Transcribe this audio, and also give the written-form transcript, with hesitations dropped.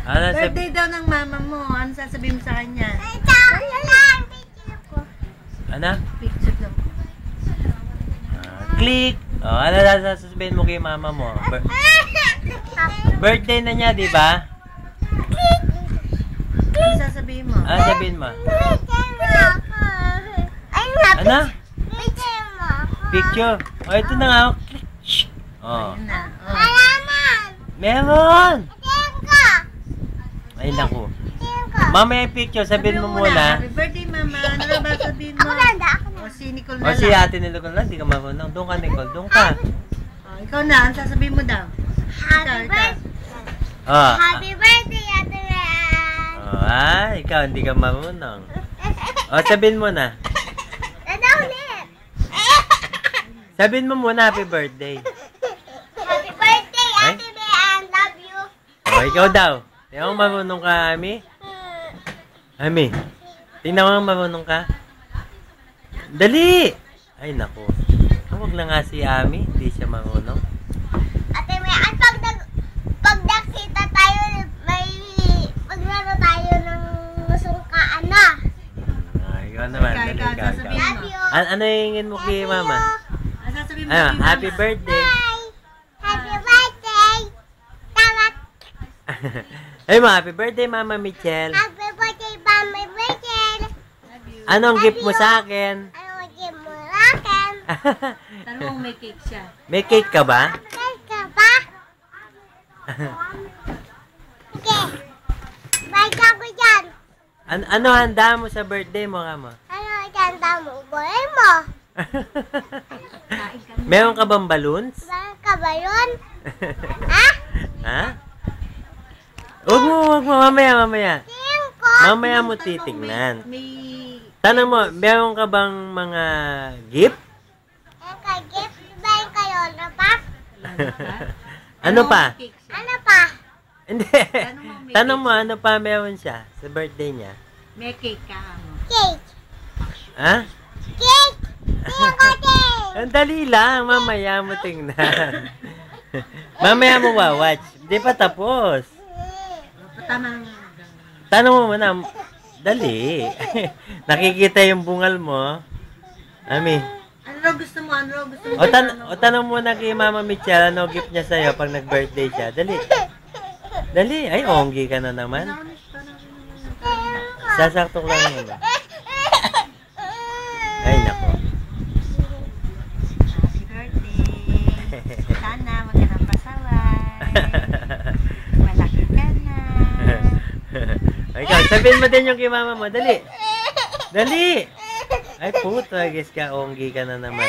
Birthday daw ng mama mo. Ano sasabihin mo sa kanya? Ano? Picture daw. Click! Ano sasabihin mo kay mama mo? Birthday na niya, di ba? Ano sasabihin mo? Ano sabihin mo? Ano? Picture. Ito na nga. Click! Ayun na. Meron! Ay, naku. Mamaya yung picture, sabihin mo muna. Happy birthday, mama. Ano na ba sabihin mo? O, si Nicole na O, si lang. ate ni Nicole lang, di ka marunong. Doon ka, Nicole. Doon ka. O, ikaw na. Ano sasabihin mo daw? Happy birthday, Ate Rhea! Ikaw, hindi ka marunong. O, sabihin mo na. ulit! Sabihin mo muna, happy birthday. Happy birthday, Ate Rhea! Love you! O, ikaw daw. Tingnan mo marunong ka, Ami. Ami, tingnan mo marunong ka. Dali! Ay, naku. Huwag na nga si Ami. Hindi siya marunong. Ate Rhea, pag nakita tayo, maglaro tayo ng sungkaan na. Ikaw naman. Ikaw, Dali ka. sasabihin Love mo. you! Ano hingin mo kay mama? Ano sasabihin mo kay mama? Happy birthday. Bye! Happy birthday! Tamat! Ay mo, happy birthday, Mama Michelle. Happy birthday, Mama Rachel! Love you. Anong gift mo sa akin? Ano yung mo akin? Tanong mo may cake siya. May cake ka ba? Cake ka ba? Okay. Bye ka ko dyan. Ano handa mo sa birthday mo, Kamo? Ano dyan mo? Buhay mo. Kain ka na. Meron ka bang balloons? Bang ka ba yun? Ha? Ha? Huwag mo, mamaya. Cinco. Mamaya mo titignan. May... Tanong mo, meron ka bang mga gift? Ang kagip. Ba yung kayo na pa? Ano pa? Cake siya. Ano pa? Hindi. may Tanong mo, ano pa meron siya sa birthday niya? May cake ka mo. Cake. Ha? Cake. Cinco cake. Ang dali lang, mamaya mo tingnan. Mamaya mo watch. Di pa tapos. Tama ng... Tanong mo muna, dali. Nakikita yung bungal mo. Ami. Ano raw gusto mo? Ano raw gusto mo? O tanong muna kay Mama Michelle, ano gift niya sa'yo pag nag-birthday siya. Dali. Dali. Ay, onggi ka na naman. Sasakto lang yun. Ay, nako. Happy birthday. Sana magandang pasaway. Malaki ka na. Ikaw, sabihin mo din yung kay mama mo. Dali. Dali. Ay, puto. Guess ka, onggi ka na naman.